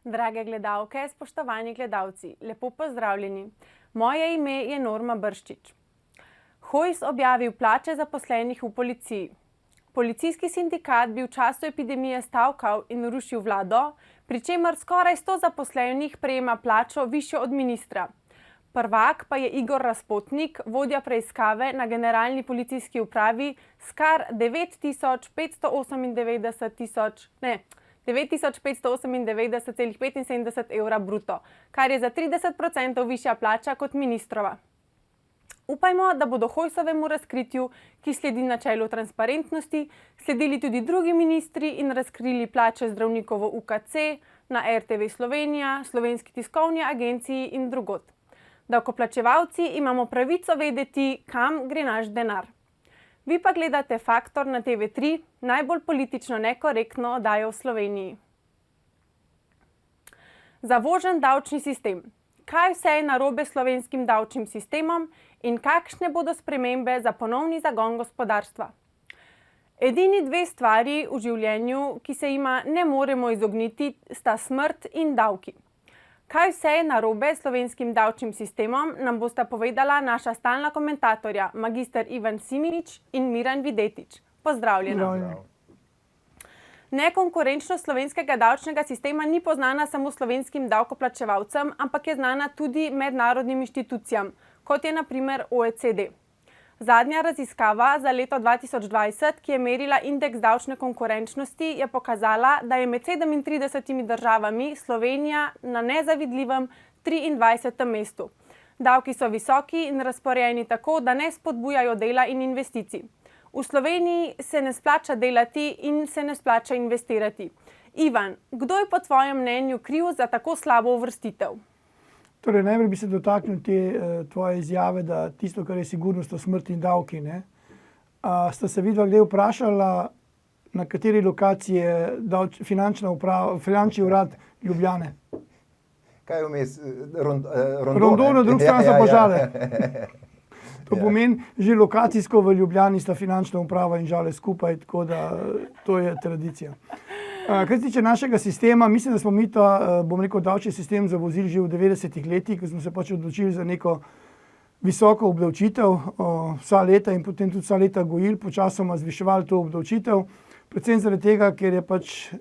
Drage gledalke, spoštovani gledalci, lepo pozdravljeni. Moje ime je Norma Brščič. Hojs objavil plače zaposlenih v policiji. Policijski sindikat bi v času epidemije stavkal in rušil vlado, pri čemer skoraj 100 zaposlenih prejema plačo višjo od ministra. Prvak pa je Igor Razpotnik, vodja preiskave na Generalni policijski upravi s kar 9.598,75 evra bruto, kar je za 30% višja plača kot ministrova. Upajmo, da bodo Hojsovemu razkritju, ki sledi načelu transparentnosti, sledili tudi drugi ministri in razkrili plače zdravnikov v UKC, na RTV Slovenija, Slovenski tiskovni agenciji in drugod. Davkoplačevalci imamo pravico vedeti, kam gre naš denar. Vi pa gledate Faktor na TV3, najbolj politično nekorektno oddajo v Sloveniji. Zavožen davčni sistem. Kaj vse je narobe s slovenskim davčnim sistemom in kakšne bodo spremembe za ponovni zagon gospodarstva? Edini dve stvari v življenju, ki se jima ne moremo izogniti, sta smrt in davki. Kaj vse je narobe s slovenskim davčnim sistemom, nam bosta povedala naša stalna komentatorja, magister Ivan Simič in Miran Videtič. Pozdravljena. Nekonkurenčnost slovenskega davčnega sistema ni poznana samo slovenskim davkoplačevalcem, ampak je znana tudi mednarodnim inštitucijam, kot je na primer OECD. Zadnja raziskava za leto 2020, ki je merila indeks davčne konkurenčnosti, je pokazala, da je med 37 državami Slovenija na nezavidljivem 23. mestu. Davki so visoki in razporejeni tako, da ne spodbujajo dela in investicij. V Sloveniji se ne splača delati in se ne splača investirati. Ivan, kdo je po tvojem mnenju kriv za tako slabo uvrstitev? Torej, najprej bi se dotaknil te tvoje izjave, da tisto, kar je sigurnost, to smrt in davki. Sta se vidva kdaj vprašala, na kateri lokaciji je finančni urad Ljubljane? Kaj je vmes? Rondo, na drugi strani so Požale. To pomeni, že lokacijsko v Ljubljani sta finančna uprava in Žale skupaj, tako da to je tradicija. Kar se tiče našega sistema, mislim, da smo mi ta, davčni sistem zavozili že v 90-ih letih, ko smo se pač odločili za neko visoko obdavčitev vsa leta in potem tudi vsa leta gojili, počasoma zviševali to obdavčitev. Predvsem zaradi tega, ker je pač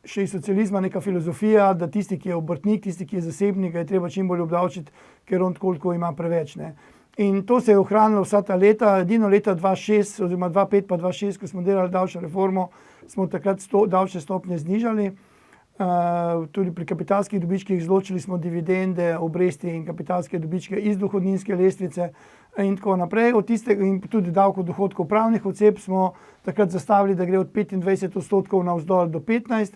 še iz socializma neka filozofija, da tisti, ki je obrtnik, tisti, ki je zasebnik, ga je treba čim bolj obdavčiti, ker on tako ima preveč. In to se je ohranilo vsa ta leta, edino leta 2006 oziroma 2005 pa 2006, ko smo delali davčno reformo, smo takrat davčne stopnje znižali. Tudi pri kapitalskih dobičkih izločili smo dividende, obresti in kapitalske dobičke iz dohodninske lestvice in tako naprej. In tudi davko dohodkov pravnih oseb smo takrat zastavili, da gre od 25% navzdol do 15%.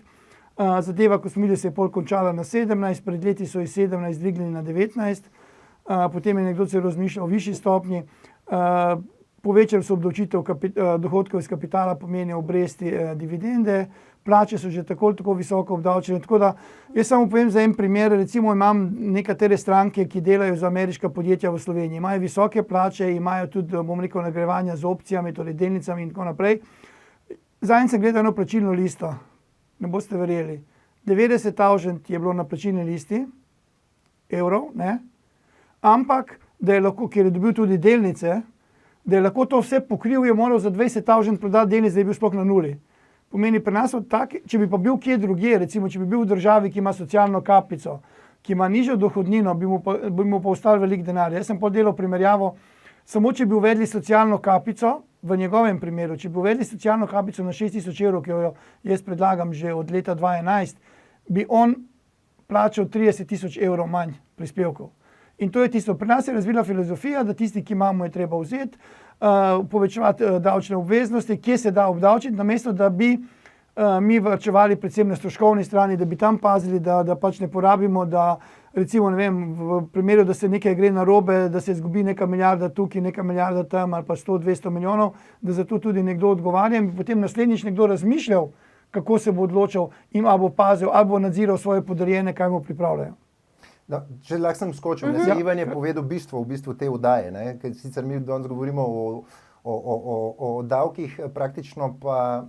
Zadeva, ko smo videli, se je pol končala na 17%, pred leti so iz 17 dvignili na 19%. Potem je nekdo celo razmišljal o višji stopnji. Povečali so obdavčitev dohodkov iz kapitala, pomenijo obresti, dividende, plače so že tako visoko obdavčene. Tako da jaz samo povem za en primer, recimo imam nekatere stranke, ki delajo za ameriška podjetja v Sloveniji. Imajo visoke plače, imajo tudi, nagrajevanja z opcijami, torej delnicami in tako naprej. Zadnjič sem gledal eno plačilno listo, ne boste verjeli. 90.000 je bilo na plačilni listi, evrov, ne? Ampak, da je lahko, ker je dobil tudi delnice, da je lahko to vse pokril, je moral za 20.000 prodati delnic, da je bil sploh na nuli. Pomeni, pri nas če bi pa bil kje drugje, recimo, če bi bil v državi, ki ima socialno kapico, ki ima nižjo dohodnino, bi mu pa ostalo veliko denarja. Jaz sem delal primerjavo, samo če bi uvedli socialno kapico, v njegovem primeru, če bi uvedli socialno kapico na 6.000 evrov, ki jo jaz predlagam že od leta 2011, bi on plačal 30.000 evrov manj prispevkov. In to je tisto. Pri nas je razvila filozofija, da tisti, ki imamo, je treba vzeti, povečevati davčne obveznosti, kje se da obdavčiti, namesto da bi mi varčevali predvsem na stroškovni strani, da bi tam pazili, da pač ne porabimo, da recimo, ne vem, v primeru, da se nekaj gre narobe, da se izgubi neka milijarda tukaj, neka milijarda tam ali pa 100-200 milijonov, da za to tudi nekdo odgovarja in potem naslednjič nekdo razmišljal, kako se bo odločil in ali bo pazil, ali bo nadziral svoje podrejene, kaj mu pripravljajo. Če lahko sem skočil, Ivan je povedal v bistvu te oddaje, ker sicer mi danes govorimo o davkih, praktično pa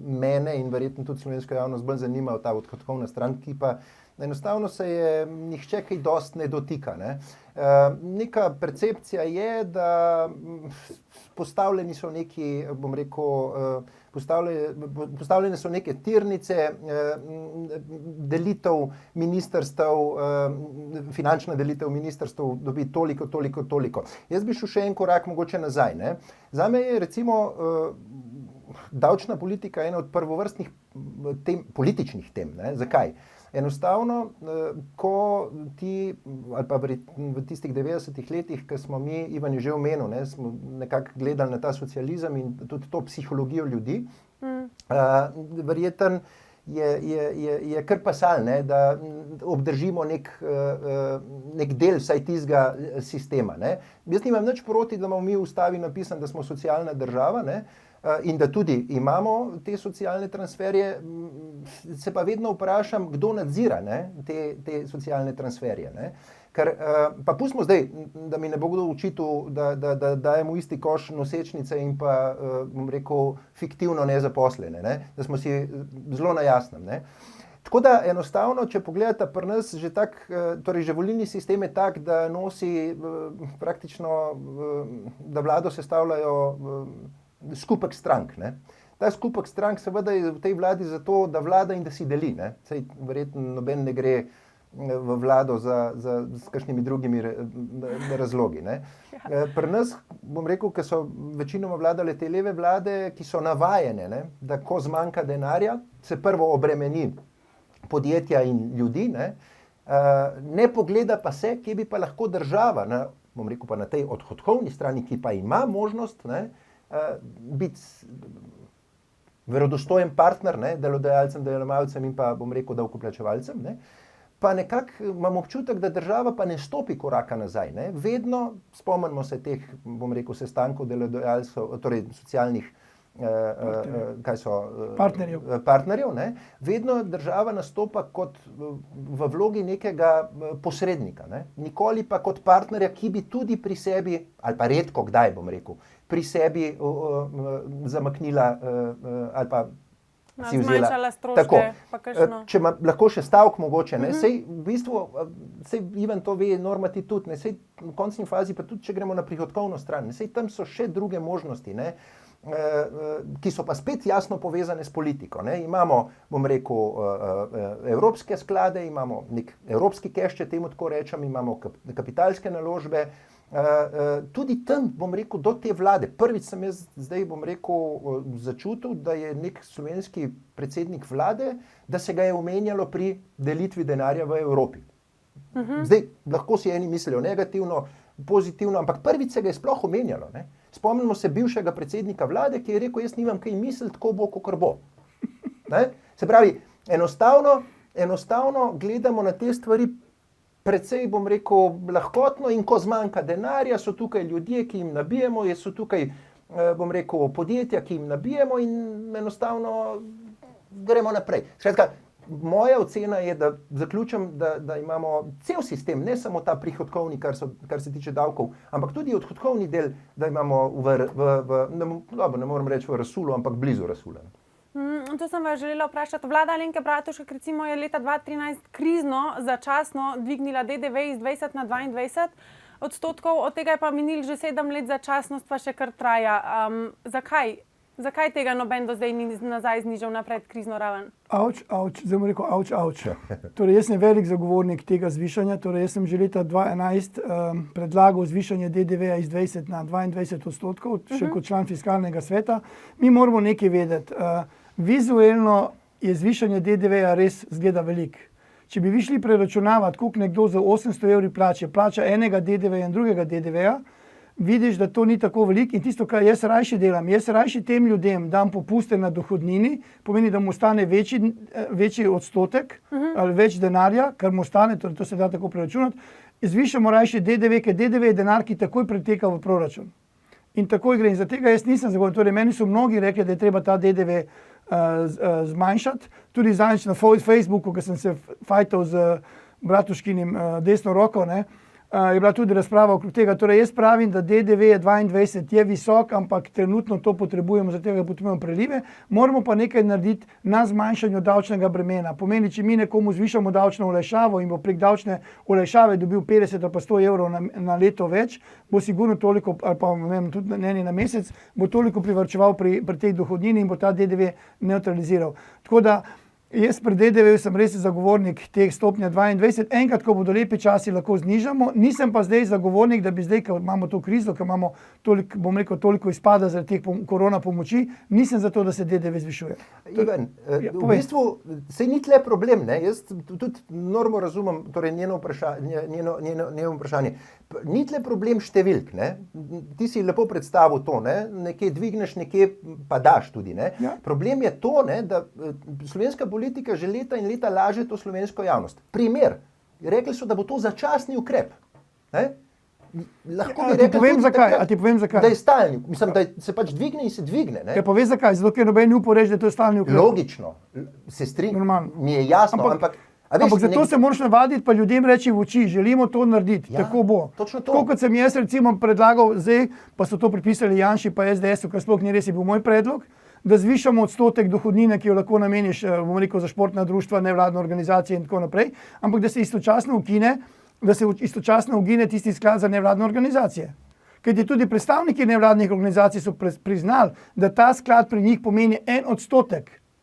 mene in verjetno tudi slovensko javnost bolj zanimajo ta odhodkovna stran, ki pa Enostavno se je nihče kaj dost ne dotika. Ne. Neka percepcija je, da postavljeni so neki, bom rekel, postavljene so neke tirnice, delitev ministrstev, finančna delitev ministrstev dobi toliko. Jaz bi šel še en korak mogoče nazaj. Ne. Zame je recimo davčna politika ena od prvovrstnih političnih tem. Ne. Zakaj? Enostavno, ko ti, ali pa v tistih 90-ih letih, ko smo mi, Ivan je že omenil, ne, smo nekako gledali na ta socializem in tudi to psihologijo ljudi, verjetno je kar pasal, ne, da obdržimo nek del vsaj tistega sistema. Ne. Jaz nimam nič proti, da imamo mi v ustavi napisano, da smo socialna država, ne, in da tudi imamo te socialne transferje, se pa vedno vprašam, kdo nadzira, ne, te socialne transferje. Ne. Ker, pa pustimo zdaj, da mi ne bo kdo očital, da dajemo isti koš nosečnice in pa, bom rekel, fiktivno nezaposlene, ne, da smo si zelo na jasnem. Ne. Tako da enostavno, če pogledate pri nas, že torej že volilni sistem je tak, da nosi praktično, da vlado sestavljajo skupek strank. Ne. Ta skupek strank seveda je v tej vladi zato, da vlada in da si deli. Ne. Saj verjetno noben ne gre v vlado s kakšnimi drugimi razlogi. Ne. Pri nas, bom rekel, ker so večinoma vladale te leve vlade, ki so navajene, ne, da ko zmanjka denarja, se prvo obremeni podjetja in ljudi, ne pogleda pa se, kje bi pa lahko država, bom rekel pa na tej odhodkovni strani, ki pa ima možnost, ne, biti verodostojen partner, ne, delodajalcem, delojemalcem in pa, bom rekel, davkoplačevalcem, ne, pa nekako imam občutek, da država pa ne stopi koraka nazaj. Ne. Vedno, spomnimo se teh, bom rekel, sestankov delodajalcev, torej socialnih partnerjev, ne, vedno država nastopa kot v vlogi nekega posrednika, ne, nikoli pa kot partnerja, ki bi tudi pri sebi, ali pa redko kdaj, bom rekel, pri sebi zamaknila ali pa si vzela. Zmanjšala stroške, pa kakšno. Če lahko še stavek mogoče, ne, sej v bistvu, sej Ivan to ve, normati tudi, ne, sej v končni fazi pa tudi, če gremo na prihodkovno stran, ne, sej tam so še druge možnosti, ne, ki so pa spet jasno povezane s politiko. Ne. Imamo, bom rekel, evropske sklade, imamo nek evropski keš, če temu tako rečem, imamo kapitalske naložbe, tudi tam, bom rekel, do te vlade. Prvič sem jaz zdaj, bom rekel, začutil, da je nek slovenski predsednik vlade, da se ga je omenjalo pri delitvi denarja v Evropi. Zdaj, lahko si eni mislijo negativno, pozitivno, ampak prvič se ga je sploh omenjalo. Ne. Spomnimo se bivšega predsednika vlade, ki je rekel, jaz nimam kaj misliti, tako bo, kakor bo. Ne. Se pravi, enostavno gledamo na te stvari precej, bom rekel, lahkotno in ko zmanjka denarja, so tukaj ljudje, ki jim nabijemo, so tukaj, bom rekel, podjetja, ki jim nabijemo in enostavno gremo naprej. Skratka, moja ocena je, da zaključim, da imamo cel sistem, ne samo ta prihodkovni, kar se tiče davkov, ampak tudi odhodkovni del, da imamo ne moram reči v razsulu, ampak blizu razsula. To sem vas želela vprašati. Vlada Alenke Bratušek recimo je leta 2013 krizno, začasno dvignila DDV iz 20 na 22%, od tega je pa minilo že 7 let, začasnost pa še kar traja. Zakaj tega noben do zdaj ni nazaj znižal na predkrizno raven? Zdaj bom rekel, avč. Torej, jaz sem velik zagovornik tega zvišanja. Torej, jaz sem že leta 2011 predlagal zvišanje DDV-ja iz 20 na 22%, še kot član fiskalnega sveta. Mi moramo nekaj vedeti. Vizualno je zvišanje DDV-ja res zgleda veliko. Če bi vi šli preračunavati, koliko nekdo za 800 evri plača enega DDV-ja in drugega DDV-ja, vidiš, da to ni tako veliko in tisto, kar jaz rajši delam, jaz rajši tem ljudem dam popuste na dohodnini, pomeni, da mu ostane večji odstotek ali več denarja, kar mu ostane, torej to se da tako preračunati, zvišamo rajši DDV, ker DDV je denar, ki takoj preteka v proračun. In takoj gre. In za tega jaz nisem zagovornik. Torej, meni so mnogi rekli, da je treba ta DDV zmanjšati. Tudi zadnjič na Facebooku, ko sem se fajtal z Bratuškinim desno roko, ne, je bila tudi razprava okrog tega. Torej, jaz pravim, da DDV je 22 je visok, ampak trenutno to potrebujemo, zato ga potrebujemo prelive. Moramo pa nekaj narediti na zmanjšanju davčnega bremena. Pomeni, če mi nekomu zvišamo davčno olajšavo in bo prek davčne olajšave dobil 50 ali pa 100 evrov na leto več, bo sigurno toliko, ali pa ne vem, tudi na mesec, bo toliko privarčeval pri tej dohodnini in bo ta DDV neutraliziral. Tako da jaz pri DDV sem res zagovornik teh stopnja 22. Enkrat, ko bodo lepi časi, lahko znižamo. Nisem pa zdaj zagovornik, da bi zdaj, ko imamo to krizo, ko imamo toliko izpada zaradi teh korona pomoči, nisem za to, da se DDV zvišuje. Ivan, v bistvu sej ni tle problem, ne? Jaz tudi normo razumem, torej njeno vprašanje. Ni tle problem številk, ne? Ti si lepo predstavil to, ne? Nekje dvigneš, nekje pa daš tudi, ne? Ja. Problem je to, ne, da slovenska politika že leta in leta laže to slovensko javnost. Primer, rekli so, da bo to začasni ukrep. Ne? Lahko bi rekli, ti povem zakaj. Da je stalni, mislim, da se pač dvigne in se dvigne. Ne? Ja, pa veš zakaj, zato ker noben ni uporeč, da je to stalni ukrep. Logično, se strinjam, mi je jasno, ampak zato se moraš navaditi, pa ljudem reči v oči, želimo to narediti, Ja, tako bo. točno to. Tako kot sem jaz recimo predlagal zdaj, pa so to pripisali Janši pa SDS-u, kar sploh ni res, je bil moj predlog, da zvišamo odstotek dohodnine, ki jo lahko nameniš, bomo rekel, za športna društva, nevladne organizacije in tako naprej, ampak da se istočasno ukine tisti sklad za nevladne organizacije. Ker tudi predstavniki nevladnih organizacij so priznali, da ta sklad pri njih pomeni 1%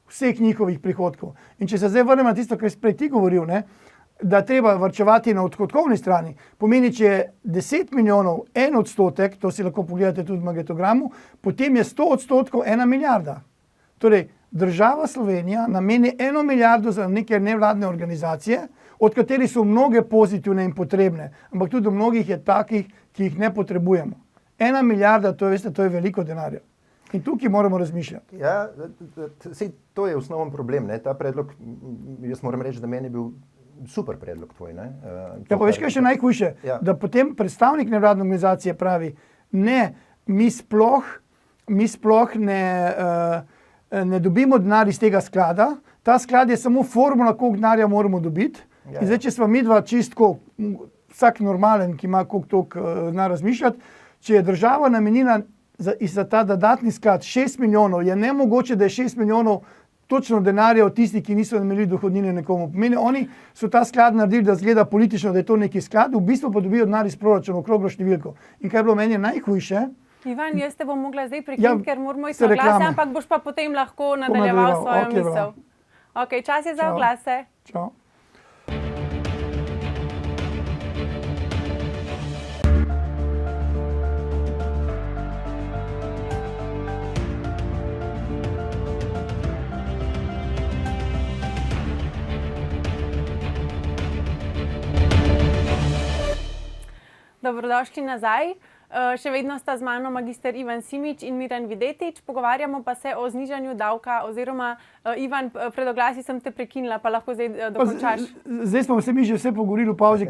vseh njihovih prihodkov. In če se zdaj vrnem na tisto, kar si prej ti govoril, ne, da treba varčevati na odhodkovni strani, pomeni, če je 10 milijonov 1%, to si lahko pogledate tudi v magnetogramu, potem je 100% 1 milijarda. Torej, država Slovenija nameni 1 milijardo za neke nevladne organizacije, od katerih so mnoge pozitivne in potrebne, ampak tudi mnogih je takih, ki jih ne potrebujemo. 1 milijarda, to je veliko denarja. In tukaj moramo razmišljati. Ja, sej, to je osnoven problem. Ne? Ta predlog, jaz moram reči, da meni je bil super predlog tvoj. Ne? Ja, pa veš, kaj je še najhujše? Ja. Da potem predstavnik nevladne organizacije pravi, ne, mi sploh ne dobimo denar iz tega sklada, ta sklad je samo formula, koliko denarja moramo dobiti. Ja, in zdaj, če smo midva čistko, vsak normalen, ki ima koliko toliko zna razmišljati, če je država namenila za ta dodatni sklad 6 milijonov, je nemogoče, da je 6 milijonov točno denarja od tistih, ki niso namenili dohodnine nekomu. Pomeni, oni so ta sklad naredili, da zgleda politično, da je to neki sklad, v bistvu pa dobijo denar iz proračuna, okroglo številko. In kaj je bilo meni najhujše? Ivan, jaz te bom mogla zdaj prekiniti, ker moramo iti se na oglase, reklame. ampak boš pa potem lahko nadaljeval svojo Okej, misel. Ok, čas je za Čau. oglase. Čau. Dobrodošli nazaj. Še vedno sta z mano magister Ivan Simič in Miran Videtič. Pogovarjamo pa se o znižanju davka oziroma, Ivan, pred oglasi sem te prekinila, pa lahko zdaj dokončaš. Zdaj smo se mi že vse pogovorili v pauzi,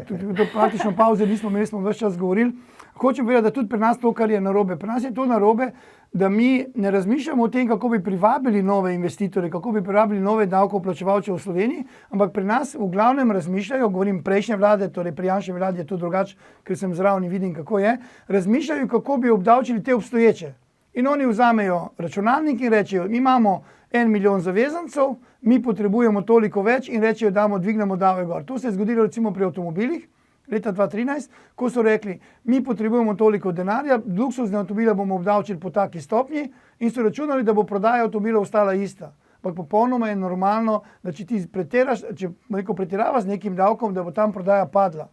praktično pauze nismo imeli, smo ves čas govorili. Hočem povedati, da tudi pri nas to, kar je narobe. Pri nas je to narobe, da mi ne razmišljamo o tem, kako bi privabili nove investitore, kako bi privabili nove davkoplačevalce v Sloveniji, ampak pri nas v glavnem razmišljajo, govorim prejšnje vlade, torej pri Janševi vladi je to drugače, ker sem zraven in vidim, kako je, razmišljajo, kako bi obdavčili te obstoječe. In oni vzamejo računalnik in rečejo, mi imamo 1 milijon zavezancev, mi potrebujemo toliko več in rečejo, dvignemo davek gor. To se je zgodilo recimo pri avtomobilih. Leta 2013, ko so rekli, mi potrebujemo toliko denarja, luksuzne avtomobile bomo obdavčili po taki stopnji in so računali, da bo prodaja avtomobilov ostala ista. Ampak popolnoma je normalno, da če ti pretiravaš z nekim davkom, da bo tam prodaja padla.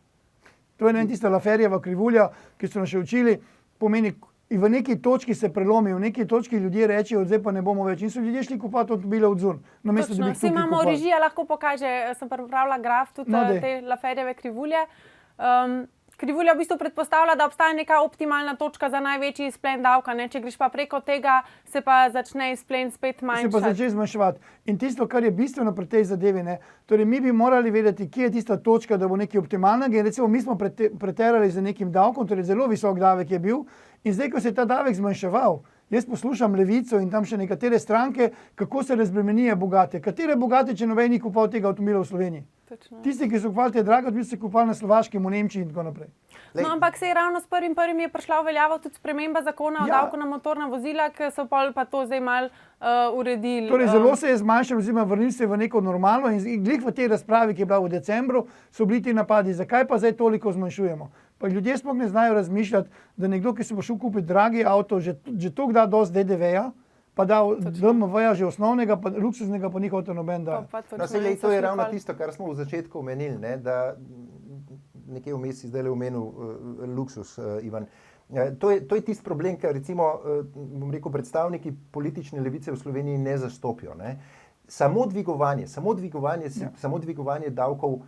To je tista Laferjeva krivulja, ki so nas še učili, pomeni, in v neki točki se prelomi, v neki točki ljudje rečejo, zdaj pa ne bomo več. In so ljudje šli kupati avtomobile od zunaj. Točno, vsi imamo, režija lahko pokaže, sem pripravila graf tudi te Laferjeve krivulje. Krivulja v bistvu predpostavlja, da obstaja neka optimalna točka za največji izplen davka, ne? Če greš pa preko tega, se pa začne izplen spet manjšati. Se pa začne zmanjševati. In tisto, kar je bistveno pri tej zadevi, ne? Torej mi bi morali vedeti, kje je tista točka, da bo nekaj optimalnega. In recimo mi smo preterali z nekim davkom, torej zelo visok davek je bil. In zdaj, ko se je ta davek zmanjševal, jaz poslušam Levico in tam še nekatere stranke, kako se razbremenijo bogate. Katere bogate, če noben ni kupoval tega avtomobila v Sloveniji? Točno. Tisti, ki so kupovali te drage, bi se kupovali na Slovaškem, v Nemčiji in tako naprej. No, ampak se je ravno s 1.1. je prišla v veljavo tudi sprememba zakona o davku na motorna vozila, ki so pa to zdaj malo uredili. Torej, zelo se je zmanjšalo, oziroma vrnili se v neko normalno in glih v tej razpravi, ki je bila v decembru, so bili ti napadi. Zakaj pa zdaj toliko zmanjšujemo? Pa ljudje sploh ne znajo razmišljati, da nekdo, ki se bo šel kupiti dragi avto, že toliko da dosti DDV-ja, pa da DMV-ja že osnovnega, pa luksuznega pa ni hotel noben da. No, to je ravno tisto, kar smo v začetku omenili, ne, da nekje vmes si zdaj omenil luksus, Ivan. To je tisti problem, ker recimo, bom rekel, predstavniki politične levice v Sloveniji ne zastopijo. Ne. Samo dvigovanje davkov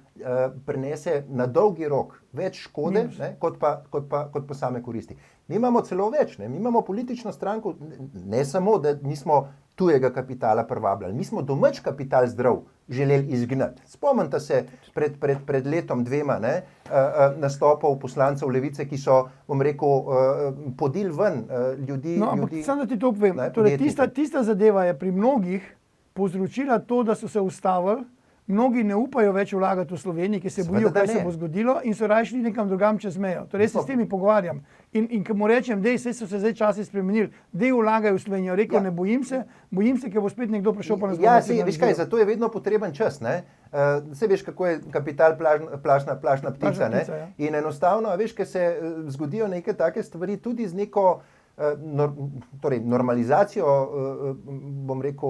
prinese na dolgi rok več škode, ne, kot pa same koristi. Mi imamo celo več, ne. Mi imamo politično stranko, ne samo, da nismo tujega kapitala privabljali, mi smo domač kapital zdrav želeli izgnati. Spomnite se pred letom dvema nastopov poslancev levice, ki so, bom rekel, podili ven ljudi. No, ampak samo da ti to povem. Torej, tista zadeva je pri mnogih povzročila to, da so se ustavili, mnogi ne upajo več vlagati v Sloveniji, ki se bojijo, kaj se bo zgodilo in so raje šli nekam drugam čez mejo. Torej, se s temi pogovarjam. In ko mu rečem, saj so se zdaj časi spremenili, vlagajo v Slovenijo. Rekel, ne bojim se, ker bo spet nekdo prišel pa nas bo nacionaliziral. Veš kaj, zato je vedno potreben čas, ne? Saj veš, kako je kapital plašna ptica, ne? Ja. In enostavno, veš, ker se zgodijo neke take stvari tudi z neko normalizacijo, bom rekel,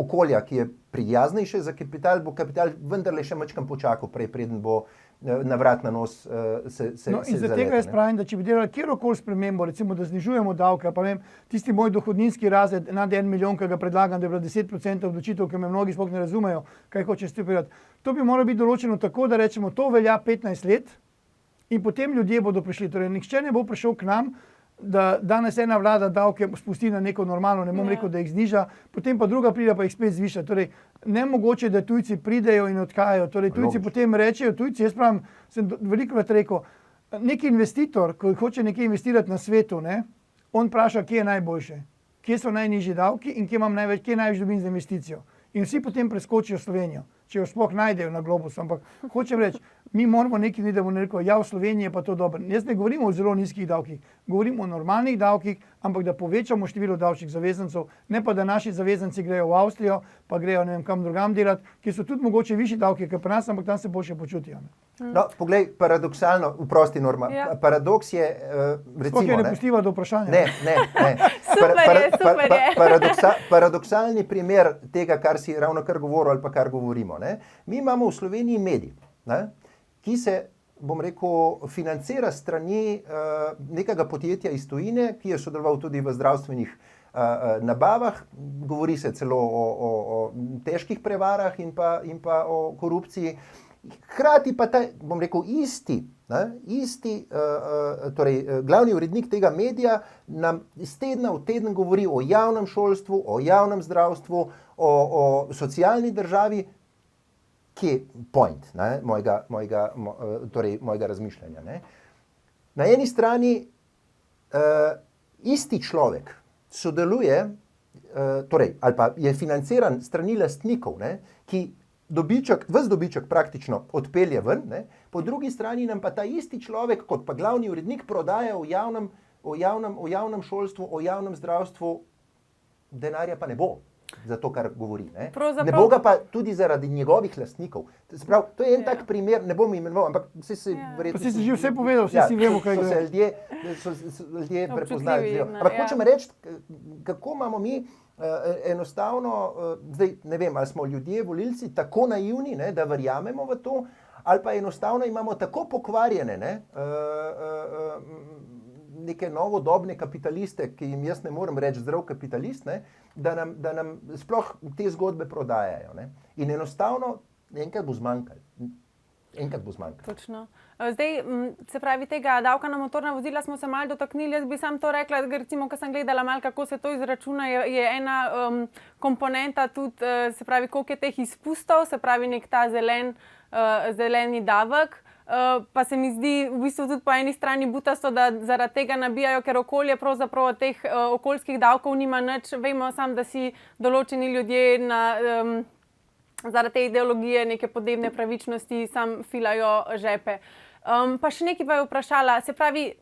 okolja, ki je prijaznejše za kapital, bo kapital vendarle še majčkeno počakal prej, preden bo na vrat na nos se in za tega jaz pravim, da če bi delali kjerokoli spremembo, recimo, da znižujemo davke, pa vem, tisti moj dohodninski razred nad 1 milijon, ki ga predlagam, da je bilo 10% odločitev, ki me mnogi sploh ne razumejo, kaj hoče stipirati. To bi moralo biti določeno tako, da rečemo, to velja 15 let in potem ljudje bodo prišli. Torej, nihče ne bo prišel k nam, da danes ena vlada davke spusti na neko normalno, ne bom rekel, da jih zniža, potem pa druga pride pa jih spet zviša. Torej, nemogoče, da tujci pridejo in odhajajo. Torej, tujci potem rečejo, jaz pravim, sem velikokrat rekel, neki investitor, ko hoče nekaj investirati na svetu, ne, on vpraša, kje je najboljše, kje so najnižji davki in kje največ dobim za investicijo. In vsi potem preskočijo Slovenijo, če jo sploh najdejo na globusu. Ampak hočem reči, mi moramo nekaj videti, da bomo rekel, ja, v Sloveniji je pa to dobro. Jaz ne govorim o zelo nizkih davkih, govorim o normalnih davkih, ampak da povečamo število davčnih zavezancev, ne pa da naši zavezanci grejo v Avstrijo, pa grejo ne vem kam drugam delati, ki so tudi mogoče višji davki, kot pri nas, ampak tam se boljše počutijo. No, poglej, paradoksalno, vprosti Norma, paradoks je, recimo... Sploh je ne pustiva do vprašanja. Ne. Paradoksalni primer tega, kar si ravno kar govoril ali pa kar govorimo. Ne? Mi imamo v Sloveniji medij, ne? Ki se, bom rekel, financira strani nekega podjetja iz tujine, ki je sodeloval tudi v zdravstvenih nabavah, govori se celo o težkih prevarah in pa o korupciji. Hkrati pa ta, bom rekel, isti, torej glavni urednik tega medija nam iz tedna v teden govori o javnem šolstvu, o javnem zdravstvu, o socialni državi, ki je point mojega razmišljanja. Ne. Na eni strani isti človek sodeluje, torej, ali pa je financiran strani lastnikov, ne, ki ves dobiček praktično odpelje ven, ne? Po drugi strani nam pa ta isti človek, kot pa glavni urednik, prodaja o javnem šolstvu, o javnem zdravstvu, denarja pa ne bo za to, kar govori. Ne, ne bo ga pa tudi zaradi njegovih lastnikov. Sprav, to je en tak primer, ne bom imenoval, ampak verjetno... Pa si že vse povedal, vsi vemo, kaj gre. So ljudje prepoznali. Ampak hočem reči, kako imamo mi enostavno, zdaj ne vem, ali smo ljudje, volilci, tako naivni, ne, da verjamemo v to, ali pa enostavno imamo tako pokvarjene, neke novodobne kapitaliste, ki jim jaz ne morem reči zdrav kapitalist, ne, da nam sploh te zgodbe prodajajo. Ne. In enostavno enkrat bo zmanjkalo. Točno. Zdaj, se pravi, tega davka na motorna vozila smo se malo dotaknili. Jaz bi sam to rekla, recimo, ko sem gledala malo, kako se to izračuna, je ena komponenta tudi, se pravi, koliko je teh izpustov, se pravi, nek ta zeleni davek. Pa se mi zdi v bistvu tudi po eni strani butasto, da zaradi tega nabijajo, ker okolje pravzaprav od teh okoljskih davkov nima nič. Vemo samo, da si določeni ljudje zaradi te ideologije neke podnebne pravičnosti sam filajo žepe. Pa še nekaj pa je vprašala, se pravi,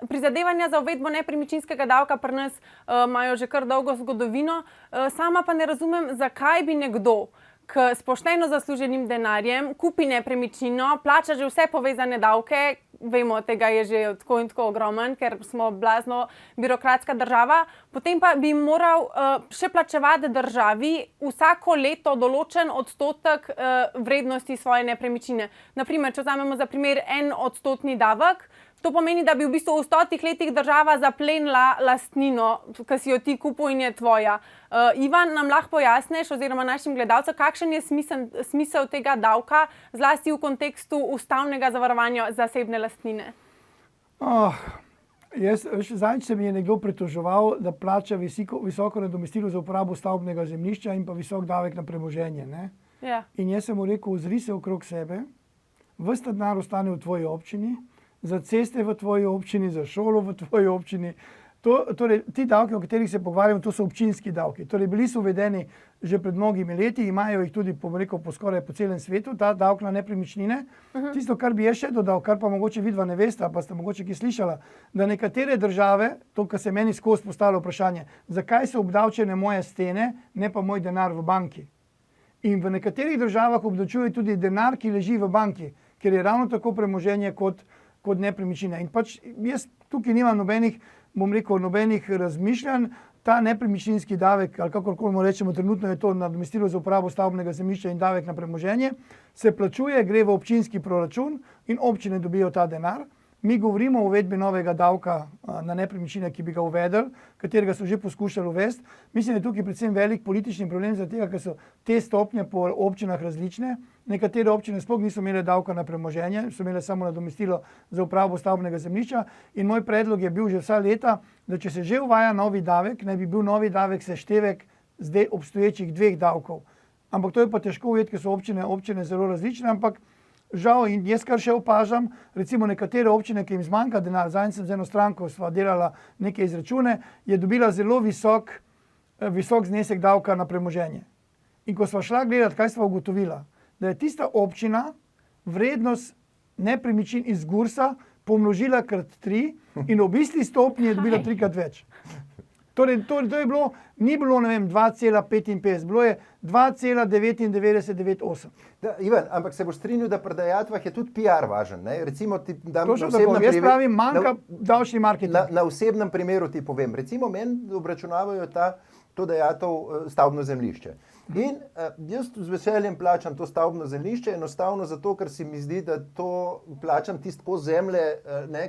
prizadevanja za uvedbo nepremičninskega davka pri nas imajo že kar dolgo zgodovino, sama pa ne razumem, zakaj bi nekdo, ki s pošteno zasluženim denarjem kupi nepremičnino, plača že vse povezane davke, vemo, tega je že tako in tako ogromen, ker smo blazno birokratska država, potem pa bi moral še plačevati državi vsako leto določen odstotek vrednosti svoje nepremičnine. Naprimer, če vzamemo za primer 1% davek, to pomeni, da bi v bistvu v 100 letih država zaplenila lastnino, ki si jo ti kupil in je tvoja. Ivan, nam lahko pojasniš oziroma našim gledalcem, kakšen je smisel tega davka, zlasti v kontekstu ustavnega zavarovanja zasebne lastnine? Zadnjič se mi je nekdo pritoževal, da plača visoko nadomestilo za uporabo stavbnega zemljišča in pa visok davek na premoženje. Ne? Ja. In jaz sem mu rekel, ozri se okrog sebe, ves ta denar ostane v tvoji občini, za ceste v tvoji občini, za šolo v tvoji občini. Torej, ti davki, o katerih se pogovarjamo, to so občinski davki. Torej, bili so uvedeni že pred mnogimi leti, imajo jih tudi skoraj po celem svetu, ta davek na nepremičnine. Tisto, kar bi jaz še dodal, kar pa mogoče vidva ne veste, pa ste mogoče ki slišala, da nekatere države, to, kar se meni skozi postavlja vprašanje, zakaj so obdavčene moje stene, ne pa moj denar v banki. In v nekaterih državah obdavčujejo tudi denar, ki leži v banki, ker je ravno tako premoženje kot nepremičnina. In pač jaz tukaj nimam nobenih razmišljanj. Ta nepremičninski davek, ali kakorkoli mu rečemo, trenutno je to nadomestilo za uporabo stavbnega zemljišča in davek na premoženje, se plačuje, gre v občinski proračun in občine dobijo ta denar. Mi govorimo o uvedbi novega davka na nepremičnine, ki bi ga uvedli, katerega so že poskušali uvesti. Mislim, da je tukaj predvsem velik politični problem, zaradi tega, ker so te stopnje po občinah različne. Nekatere občine sploh niso imele davka na premoženje, so imele samo nadomestilo za uporabo stavbnega zemljišča. In moj predlog je bil že vsa leta, da če se že uvaja novi davek, naj bi bil novi davek seštevek zdaj obstoječih 2 davkov. Ampak to je pa težko ujeti, ker so občine zelo različne, ampak žal, in jaz kar še opažam, recimo nekatere občine, ki jim zmanjka denar, zadnjič sem z eno stranko sva delala neke izračune, je dobila zelo visok znesek davka na premoženje. In ko sva šla gledati, kaj sva ugotovila, da je tista občina vrednost nepremičnin iz Gursa pomnožila krat 3 in v isti stopnji je dobila 3-krat več. Torej, to je bilo, ni bilo, ne vem, 2,55, bilo je 2,9998. Ivan, ampak se boš strinjal, da pri dajatvah je tudi PR važen. Ne? Recimo, jaz pravim, manjka davčni marketing. Na osebnem primeru ti povem. Recimo, meni obračunavajo to dajatev stavbno zemljišče. In jaz z veseljem plačam to stavbno zemljišče, enostavno zato, ker se mi zdi, da to plačam tisto po zemlje,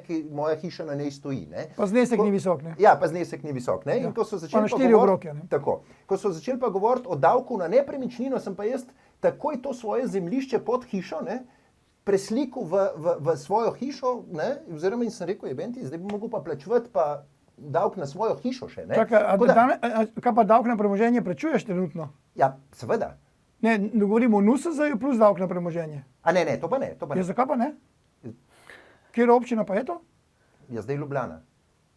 ki moja hiša na njej stoji. Ne? Pa znesek ni visok, ne? Ja, pa znesek ni visok. Ne? In ko so začeli pa na 4 obroke, ne? Tako. Ko so začeli pa govoriti o davku na nepremičnino, sem pa jaz takoj to svoje zemljišče pod hišo, ne, preslikal v svojo hišo, ne, oziroma in sem rekel, jebenti, zdaj bi mogel pa plačevati pa davek na svojo hišo še. Ne. Čakaj, kaj pa davek na premoženje plačuješ trenutno? Ja, seveda. Ne, govorimo o NUSZ-ju plus davek na premoženje. A ne, to pa ne. Ja, zakaj pa ne? Kjer občina pa je to? Ja, zdaj Ljubljana.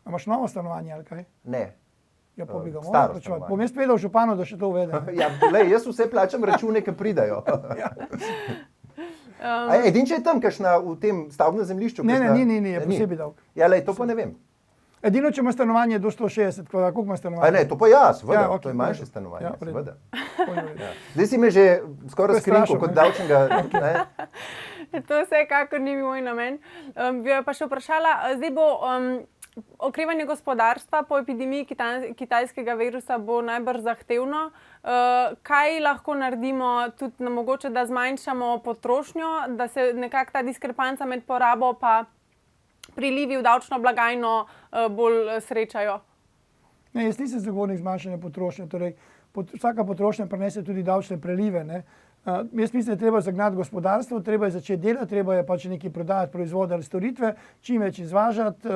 A imaš novo stanovanje ali kaj? Ne. Ja, pa bi ga moral plačevati. Bom jaz povedal županu, da še to uvede. Ja, jaz vse plačam račune, ki pridajo. Edino, če je tam kakšna v tem stavbnem zemljišču? Ne, je posebej davek. Ja, to pa ne vem. Edino, če ima stanovanje do 160 kvadratov, koliko ima stanovanje? Ne, to pa jaz, seveda, to je manjše stanovanje, seveda. Zdaj si me že skoraj skrinko kot davčnega. To vsekakor ni moj namen. Bi pa še vprašala, zdaj bo okrevanje gospodarstva po epidemiji kitajskega virusa bo najbrž zahtevno. Kaj lahko naredimo tudi mogoče, da zmanjšamo potrošnjo, da se nekako ta diskrepanca med porabo pa prilivi v davčno blagajno bolj srečajo? Ne, jaz nisem zagovornik zmanjšanja potrošnje. Torej, vsaka potrošnja prinese tudi davčne prelive. Ne. Jaz mislim, da je treba zagnati gospodarstvo, treba je začeti delati, treba je pač nekaj prodajati proizvode ali storitve, čim več izvažati,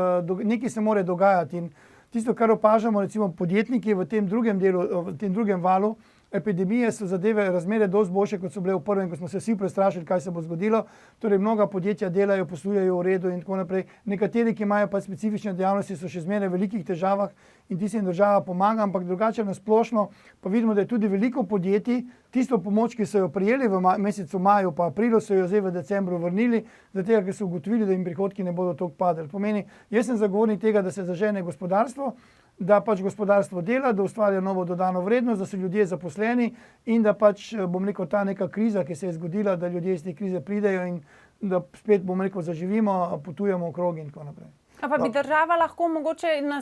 nekaj se mora dogajati. In tisto, kar opažamo, recimo podjetniki v tem drugem delu, v tem drugem valu, epidemije so zadeve, razmere dosti boljše, kot so bile v prvem, ko smo se vsi prestrašili, kaj se bo zgodilo. Torej, mnoga podjetja delajo, poslujejo v redu in tako naprej. Nekateri, ki imajo pa specifične dejavnosti, so še zmeraj v velikih težavah in ti se jim država pomaga, ampak drugače na splošno pa vidimo, da je tudi veliko podjetij tisto pomoč, ki so jo prijeli v mesecu maju pa aprilu, so jo zdaj v decembru vrnili, zato ker so ugotovili, da jim prihodki ne bodo toliko padali. Pomeni, jaz sem zagovornik tega, da se zažene gospodarstvo, da pač gospodarstvo dela, da ustvarja novo dodano vrednost, da so ljudje zaposleni in da pač, bom rekel, ta neka kriza, ki se je zgodila, da ljudje iz te krize pridejo in da spet, bom rekel, zaživimo, potujemo okrog in tako naprej. Pa bi država lahko mogoče na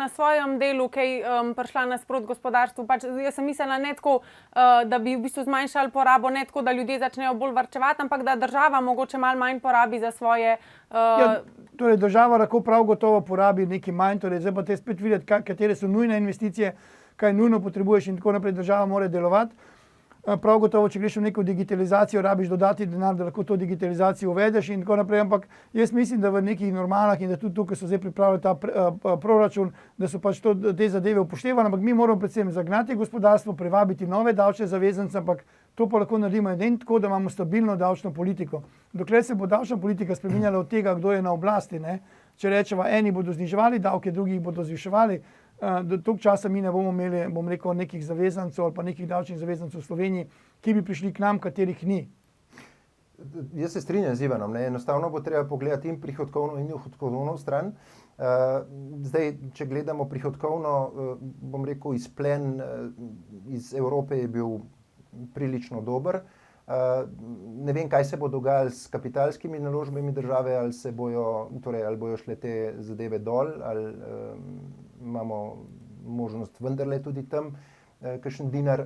svojem delu kaj prišla nasproti gospodarstvu? Jaz sem mislila ne tako, da bi v bistvu zmanjšali porabo, ne tako, da ljudje začnejo bolj varčevati, ampak da država mogoče malo manj porabi za svoje... Torej, država lahko prav gotovo porabi nekaj manj, torej zdaj pa te spet videti, katere so nujne investicije, kaj nujno potrebuješ in tako naprej, država mora delovati. Prav gotovo, če greš v neko digitalizacijo, rabiš dodati denar, da lahko to digitalizacijo uvedeš in tako naprej, ampak jaz mislim, da v nekih normalah in da tudi tukaj so zdaj pripravili ta proračun, da so pač te zadeve upoštevane, ampak mi moramo predvsem zagnati gospodarstvo, privabiti nove davčne zavezance, ampak to pa lahko naredimo edino tako, da imamo stabilno davčno politiko. Dokler se bo davčna politika spreminjala od tega, kdo je na oblasti, ne? Če rečemo, eni bodo zniževali davke, drugi jih bodo zviševali, do tog časa mi ne bomo imeli, bom rekel, nekih zavezancev ali pa nekih davčnih zavezancev v Sloveniji, ki bi prišli k nam, katerih ni. Jaz se strinjam z Ivanom, ne? Enostavno bo treba pogledati in prihodkovno in odhodkovno stran. Zdaj, če gledamo prihodkovno, bom rekel, izplen iz Evrope je bil prilično dober. Ne vem, kaj se bo dogajalo s kapitalskimi naložbami države, ali bojo šle te zadeve dol, ali imamo možnost vendarle tudi tam kakšen dinar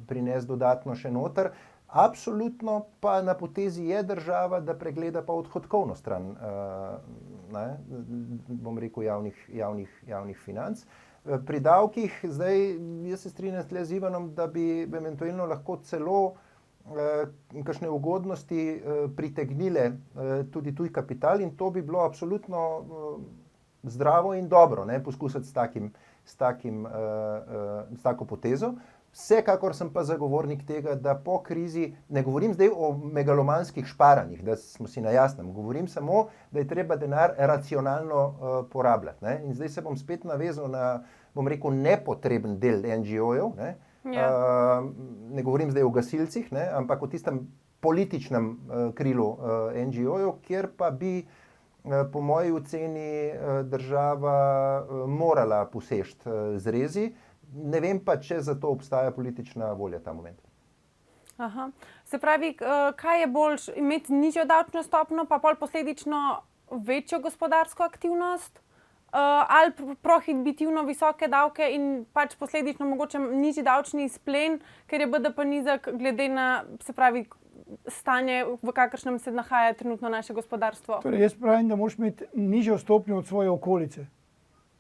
prinesti dodatno še noter. Absolutno pa na potezi je država, da pregleda pa odhodkovno stran, bom rekel, javnih financ. Pri davkih, zdaj jaz se strinjam z Ivanom, da bi eventualno lahko celo kakšne ugodnosti pritegnile tudi tuj kapital in to bi bilo absolutno zdravo in dobro, ne, poskusiti s tako potezo. Vsekakor sem pa zagovornik tega, da po krizi, ne govorim zdaj o megalomanskih šparanjih, da smo si na jasnem, govorim samo, da je treba denar racionalno porabljati. Ne. In zdaj se bom spet navezal na, bom rekel, nepotreben del NGO-jev, ne. Ne govorim zdaj o gasilcih, ne, ampak o tistem političnem krilu NGO-jev, kjer pa bi po moji oceni država morala poseči z rezi. Ne vem pa, če za to obstaja politična volja ta moment. Aha. Se pravi, kaj je boljš, imeti nižjo davčno stopnjo, pa pol posledično večjo gospodarsko aktivnost? Ali prohibitivno visoke davke in pač posledično mogoče nižji davčni izplen, ker je BDP nizek glede na, se pravi, stanje, v kakršnem se nahaja trenutno naše gospodarstvo? Torej, jaz pravim, da moraš imeti nižjo stopnjo od svoje okolice.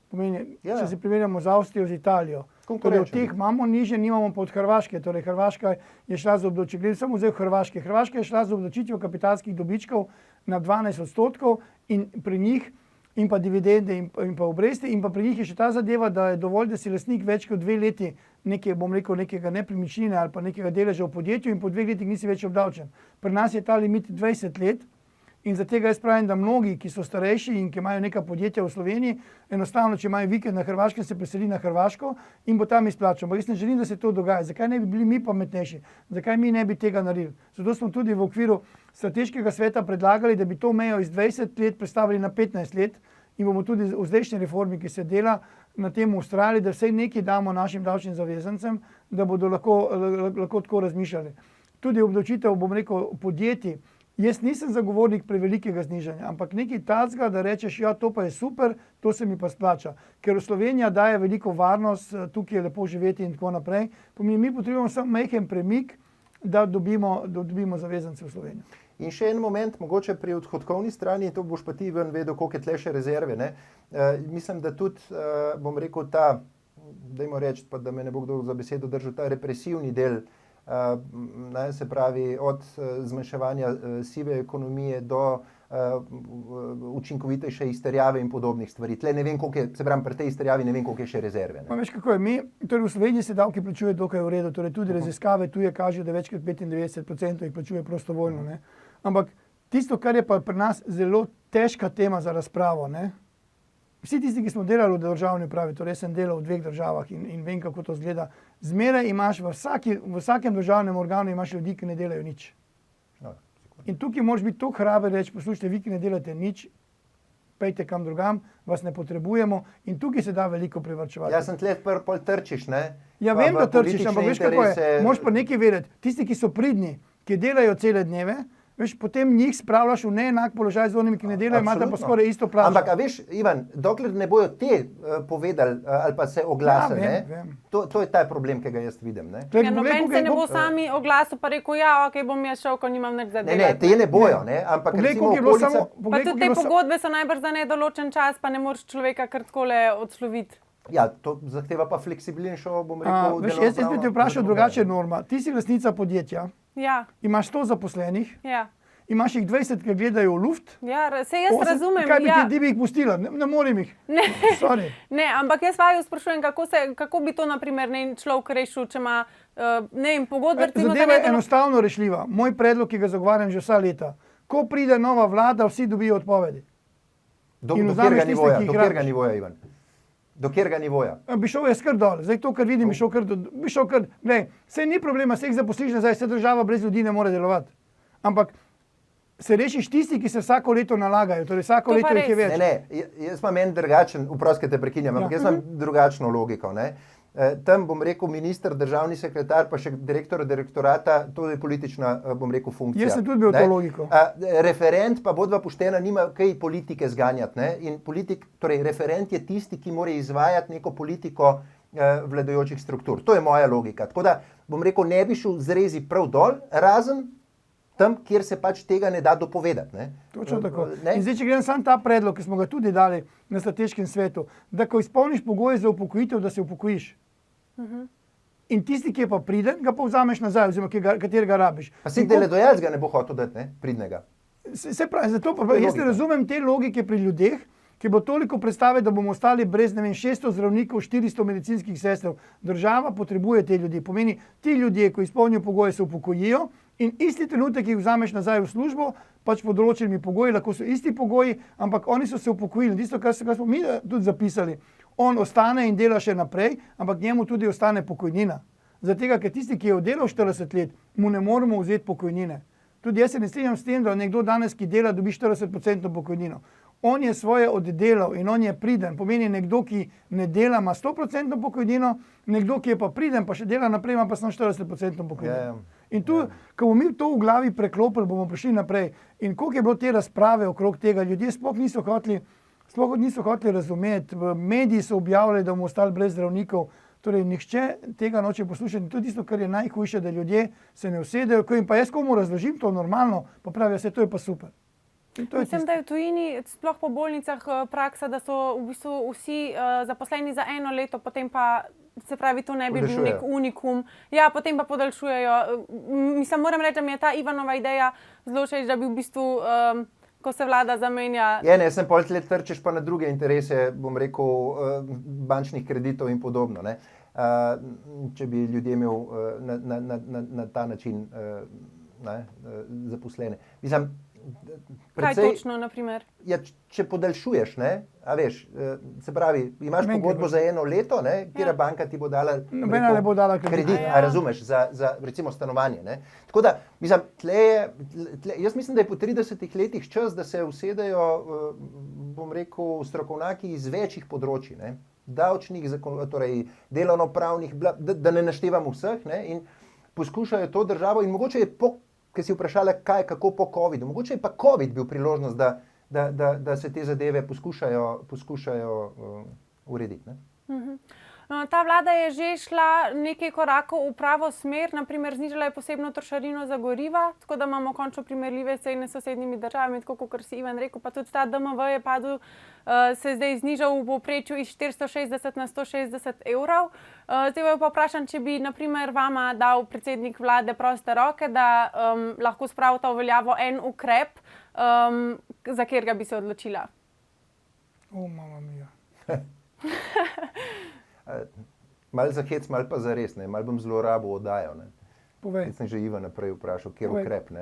Pomeni, če se primerjamo z Avstrijo, z Italijo. Torej, od teh imamo nižje, nimamo pa od Hrvaške. Torej, Hrvaška je šla z obdavčitvijo, samo zdaj v Hrvaške. Hrvaška je šla z obdavčitvijo kapitalskih dobičkov na 12% in pri njih in pa dividende in pa obresti in pa pri njih je še ta zadeva, da je dovolj, da si lastnik več kot 2 leti nekega nepremičnine ali pa nekega deleža v podjetju in po 2 letih nisi več obdavčen. Pri nas je ta limit 20 let. In zato jaz pravim, da mnogi, ki so starejši in ki imajo neka podjetja v Sloveniji, enostavno, če imajo vikend na Hrvaškem, se preseli na Hrvaško in bo tam izplačal. Ampak jaz ne želim, da se to dogaja. Zakaj ne bi bili mi pametnejši? Zakaj mi ne bi tega naredili? Zato smo tudi v okviru strateškega sveta predlagali, da bi to mejo iz 20 let prestavili na 15 let in bomo tudi v zdajšnji reformi, ki se dela, na tem ustrajali, da vsaj nekaj damo našim davčnim zavezancem, da bodo lahko tako razmišljali. Tudi obdavčitev, bom rekel, podjetij. Jaz nisem zagovornik prevelikega znižanja, ampak nekaj takega, da rečeš, ja, to pa je super, to se mi pa splača. Ker Slovenija daje veliko varnost, tukaj je lepo živeti in tako naprej. Mi potrebujemo samo majhen premik, da dobimo zavezance v Slovenijo. In še en moment, mogoče pri odhodkovni strani, to boš pa ti ven vedel, koliko je tle še rezerve. Ne? Mislim, da tudi, bom rekel, dajmo reči, pa da me ne bo kdo za besedo držal, ta represivni del, se pravi od zmanjševanja sive ekonomije do učinkovitejše izterjave in podobnih stvari. Tle ne vem, koliko je, se pravim, pri tej izterjavi ne vem, koliko je še rezerve. Ne? Veš, kako je, torej v Sloveniji se davki plačuje dokaj v redu, torej tudi raziskave tuje kažejo, da več kot 95% jih plačuje prostovoljno. Ne? Ampak tisto, kar je pa pri nas zelo težka tema za razpravo, ne? Vsi tisti, ki smo delali v državni upravi, torej sem delal v 2 državah in vem, kako to izgleda, zmeraj imaš v vsakem državnem organu imaš ljudi, ki ne delajo nič. In tukaj moraš biti tako hraber reči, poslušajte, vi, ki ne delate nič, pejte kam drugam, vas ne potrebujemo in tukaj se da veliko privarčevati. Ja, sem tle pol trčiš, ne? Ja, vem, da trčiš, ampak veš, kako je. Moraš pa nekaj vedeti. Tisti, ki so pridni, ki delajo cele dneve, veš, potem njih spravljaš v neenak položaj z onimi, ki ne delajo, imate pa skoraj isto plačo. Ampak, a veš, Ivan, dokler ne bojo te povedali ali pa se oglasili, Ja, ne? vem. To je ta problem, ki ga jaz vidim, ne? Glej, Ja, poglej, noben koliko se je ne bo to- sami oglasil pa rekel, ja, ok, bom jaz šel, ko nimam nič za Ne, delati. te ne bojo, ne? Ampak Poglej, recimo koliko je bilo okolica... samo... Pa poglej, tudi koliko te je bilo samo- pogodbe so najbrž za nedoločen čas, pa ne moreš človeka kar takole odsloviti. Ja, to zahteva pa fleksibilnejšo, bom A, rekel, veš, jaz bi te vprašal drugače, Norma. Ti si lastnica podjetja, Ja, imaš 100 zaposlenih, ja. imaš jih 20, ki gledajo v luft. Ja, saj jaz razumem. Kaj bi ja. ti bi jih pustila? Ne morem jih. Ne. Sorry. Ne, ampak jaz vaju sprašujem, kako bi to, naprimer, ne, človek rešil, če ima, ne vem, pogodbe, recimo, Zadeva je enostavno rešljiva. Moj predlog, ki ga zagovarjam že vsa leta. Ko pride nova vlada, vsi dobijo odpovedi. Do in katerega vzameš tiste, nivoja, ki jih do katerega rabiš. nivoja, Ivan? Do katerega nivoja? Bi šel jaz kar dol. Zdaj to, kar vidim, bi šel kar... Glej, saj ni problema, se jih zaposliš nazaj, se država brez ljudi ne more delovati. Ampak se rešiš tisti, ki se vsako leto nalagajo, torej vsako To leto pa jih je res. več. Ne, jaz imam en drugačen, vprosti te prekinjam, ampak Ja. jaz imam drugačno logiko, ne. Tam, bom rekel, minister, državni sekretar, pa še direktor direktorata, to je politična, bom rekel, funkcija. Jaz sem tudi bil ne. to logiko. Referent pa bodva poštena nima kaj politike zganjati, ne. In torej referent je tisti, ki mora izvajati neko politiko vladajočih struktur. To je moja logika. Tako da, bom rekel, ne bi šel z rezi prav dol, razen tam, kjer se pač tega ne da dopovedati. Ne. Točno tako. Ne? In zdaj, če grem sam ta predlog, ki smo ga tudi dali na strateškem svetu, da ko izpolniš pogoje za upokojitev, da se upokojiš. In tisti, ki je pa priden, ga pa vzameš nazaj, oziroma katerega rabiš. Pa si In ko- delodajalec ga ne bo hotel dati, ne, pridnega. Se pravi, zato pa To je jaz ne logika. razumem te logike pri ljudeh, ki bo toliko predstave, da bomo ostali brez, ne vem, 600 zdravnikov, 400 medicinskih sester. Država potrebuje te ljudi. Pomeni, ti ljudje, ko izpolnijo pogoje, se upokojijo in isti trenutek jih vzameš nazaj v službo, pač pod določenimi pogoji, lahko so isti pogoji, ampak oni so se upokojili. Tisto, kar smo mi tudi zapisali, on ostane in dela še naprej, ampak njemu tudi ostane pokojnina. Zato, ker tisti, ki je oddelal 40 let, mu ne moremo vzeti pokojnine. Tudi jaz se ne strinjam s tem, da nekdo danes, ki dela, dobi 40% pokojnino. On je svoje oddelal in on je priden. Pomeni, nekdo, ki ne dela, ima 100% pokojnino, nekdo, ki je pa priden, pa še dela naprej, ima pa samo 40% pokojnino. Ja, ja. In tu, ko bomo mi to v glavi preklopili, bomo prišli naprej. In koliko je bilo te razprave okrog tega, ljudje sploh niso hoteli razumeti. V mediji so objavljali, da bomo ostali brez zdravnikov. Torej, nihče tega noče poslušati. In to je tisto, kar je najhujše, da ljudje se ne usedejo. Ko jim pa jaz komu razložim to normalno, pa pravijo, vse to je pa super. In to je Mislim, tisto. da je v tujini, sploh po bolnicah, praksa, da so v bistvu vsi zaposleni za 1 leto, potem pa, se pravi, to ne bi bil nek unikum. Ja, potem pa podaljšujejo. Mislim, moram reči, da mi je ta Ivanova ideja zelo všeč, da bi v bistvu, ko se vlada zamenja. Ja, ne, sem pol let trčeš pa na druge interese, bom rekel, bančnih kreditov in podobno, ne. Če bi ljudje imel na ta način zaposlene. Mislim, Kaj točno, na primer? Ja, če podaljšuješ, ne, a veš, se pravi, imaš pogodbo za 1 leto, ne, katera banka ti bo dala Nobena ne bo dala kredit, Ja. a razumeš, za recimo stanovanje. Ne. Tako da, mislim, jaz mislim, da je po 30 letih čas, da se usedejo, bom rekel, strokovnjaki iz večjih področji, ne, davčnih, torej delovnopravnih, da ne naštevam vseh, ne, in poskušajo to državo in mogoče je ker si vprašala, kako po COVID-u. Mogoče je pa COVID bil priložnost, da se te zadeve poskušajo urediti. Ne? Ta vlada je že šla nekaj korakov v pravo smer, naprimer znižala je posebno trošarino za goriva, tako da imamo končno primerljive cene s sosednjimi državami, tako kot si Ivan rekel, pa tudi ta DMV je padel, se je zdaj znižal v povprečju iz 460 na 160 evrov. Zdaj pa vprašam, če bi naprimer vama dal predsednik vlade proste roke, da lahko spravita v veljavo en ukrep, za katerega bi se odločila. Mama mia. Malo za hec, malo pa za res, malo bom zlorabil oddajo. Povej. Sem že Ivan naprej vprašal, kjer ukrep.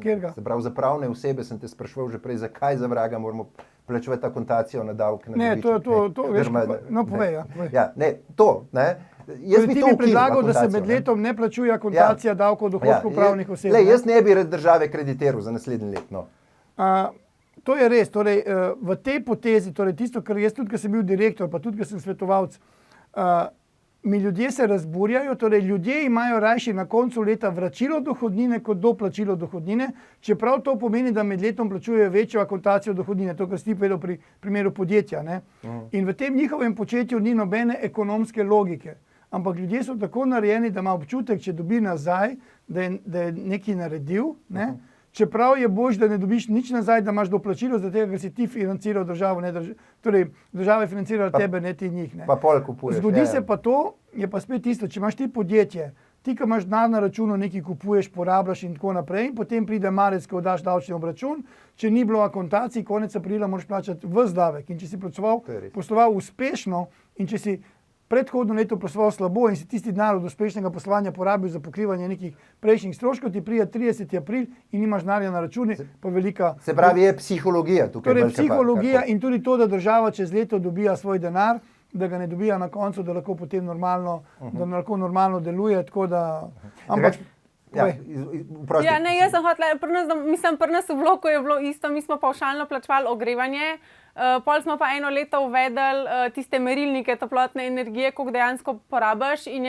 Kjerga? Se pravi, za pravne osebe sem te spraševal že prej, zakaj za vraga moramo plačevati akontacijo na davke. Ne, to veš, no povej, ja. Ja, ne, to, ne. Jaz Ti bi predlagal, da se med letom ne plačuje akontacija davkov dohodkov pravnih oseb. Jaz ne bi države kreditiral za naslednje leto. To je res, torej v tej potezi, torej tisto, kar jaz tudi, ko sem bil direktor, pa tudi, ko sem svetovalec, mi ljudje se razburjajo, torej ljudje imajo rajši na koncu leta vračilo dohodnine kot doplačilo dohodnine, čeprav to pomeni, da med letom plačujejo večjo akontacijo dohodnine, to, kar si ti povedal pri primeru podjetja. Ne? In v tem njihovem početju ni nobene ekonomske logike. Ampak ljudje so tako narejeni, da ima občutek, če dobi nazaj, da je nekaj naredil, ne? Čeprav je boljše, da ne dobiš nič nazaj, da imaš doplačilo, zato ker si ti financiral državo, torej država je financirala tebe, ne ti njih. Ne? Pa pol kupuješ. Zgodi se pa to, je pa spet isto, če imaš ti podjetje, ti, ki imaš denar na računu, nekaj kupuješ, porabljaš in tako naprej, in potem pride marec, ko daš davčni obračun, če ni bilo akontacij, konec aprila moraš plačati ves davek. In če si posloval uspešno in če si predhodno leto posloval slabo in si tisti denar od uspešnega poslovanja porabil za pokrivanje nekih prejšnjih stroškov, ti pride 30. april in nimaš denarja na računi, pa velika... Se pravi, je psihologija tukaj. Torej, psihologija in tudi to, da država čez leto dobija svoj denar, da ga ne dobija na koncu, da lahko potem normalno, da lahko normalno deluje, tako da... Ampak... Jaz sem hotela, pri nas v bloku je bilo isto, mi smo pavšalno plačevali ogrevanje, pol smo pa eno leto uvedli tiste merilnike toplotne energije, koliko dejansko porabiš in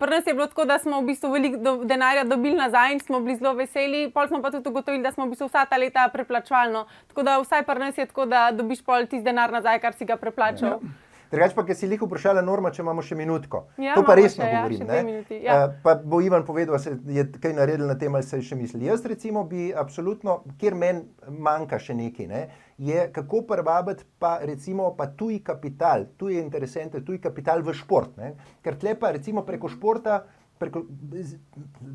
pri nas je bilo tako, da smo v bistvu veliko denarja dobili nazaj in smo bili zelo veseli, pol smo pa tudi ugotovili, da smo v bistvu vsa ta leta preplačevalno, tako da vsaj pri nas je tako, da dobiš pol tisti denar nazaj, kar si ga preplačal. Ja. Drugače pa, ker si lih vprašala Norma, če imamo še minutko. Ja, to pa resno govorim. Še 2 minuti, ja. Pa bo Ivan povedal, se je kaj naredil na tem, ali se je še mislil. Jaz recimo bi absolutno, kjer meni manjka še nekaj, je kako privabiti pa recimo pa tuji kapital, tuje interesente, tuji kapital v šport. Ker tle pa recimo preko športa,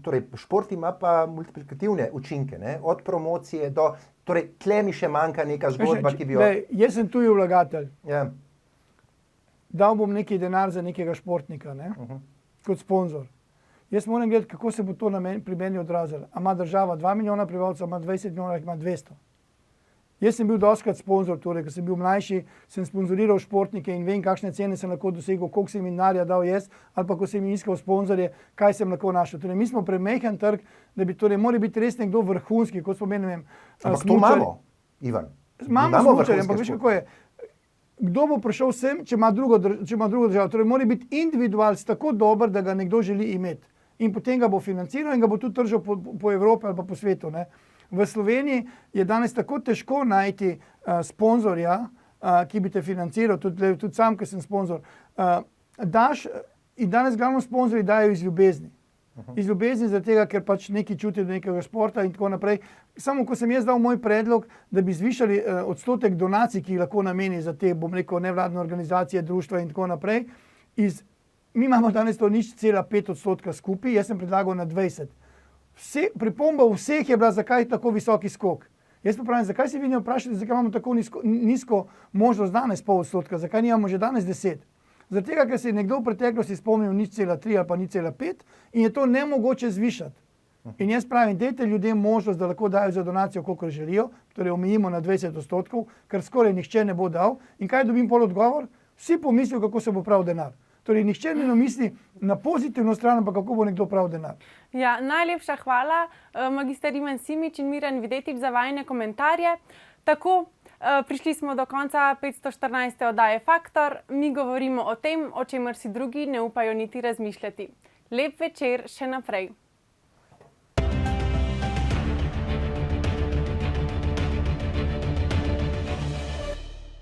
torej šport ima pa multiplikativne učinke, od promocije do, torej tle mi še manjka neka zgodba, ki bi jo... Jaz sem tuji vlagatelj. Ja. Dal bom neki denar za nekega športnika, kot sponzor. Jaz moram gledati, kako se bo to pri meni odrazilo. A ima država 2 milijona prebivalcev, ima 20 milijonov, ima 200. Jaz sem bil dostikrat sponzor, torej, ko sem bil mlajši, sem sponzoriral športnike in vem, kakšne cene sem lahko dosegel, koliko sem jim denarja dal jaz, ali pa ko sem jim iskal sponzorje, kaj sem lahko našel. Torej, mi smo premehen trg, da bi torej mora biti res nekdo vrhunski, kot smo menili. Ampak to imamo, Ivan. Imamo smučarje, ampak veš, kako je. Kdo bo prišel sem, če ima drugo državo? Torej, mora biti individualc tako dober, da ga nekdo želi imeti. In potem ga bo financiral in ga bo tudi tržil po Evropi ali pa po svetu. V Sloveniji je danes tako težko najti sponzorja, ki bi te financiral, tudi sam, ki sem sponzor. In danes glavno sponzorji dajo iz ljubezni. Iz ljubezni zaradi tega, ker pač neki čutijo do nekega športa in tako naprej. Samo ko sem jaz dal moj predlog, da bi zvišali odstotek donacij, ki jih lahko nameni za te, bom rekel, nevladne organizacije, društva in tako naprej, mi imamo danes to 0,5% skupaj, jaz sem predlagal na 20%. Pripomba vseh je bila, zakaj je tako visoki skok. Jaz pa pravim, zakaj se vi ne vprašate, zakaj imamo tako nizko možnost danes 0,5%, zakaj nimamo že danes 10%. Zaradi tega, ker se je nekdo v preteklosti spomnil 0,3 ali pa 0,5 in je to nemogoče zvišati. In jaz pravim, dajte ljudem možnost, da lahko dajo za donacijo, koliko želijo, torej omejimo na 20%, ker skoraj nihče ne bo dal. In kaj dobim pol odgovor? Vsi pomislijo, kako se bo prav denar. Torej, nihče ne misli na pozitivno stran, pa kako bo nekdo prav denar. Ja, najlepša hvala, magister Ivan Simič in Miran Videtič za vajine komentarje. Tako, prišli smo do konca 514. oddaje Faktor. Mi govorimo o tem, o čemer si drugi ne upajo niti razmišljati. Lep večer še naprej.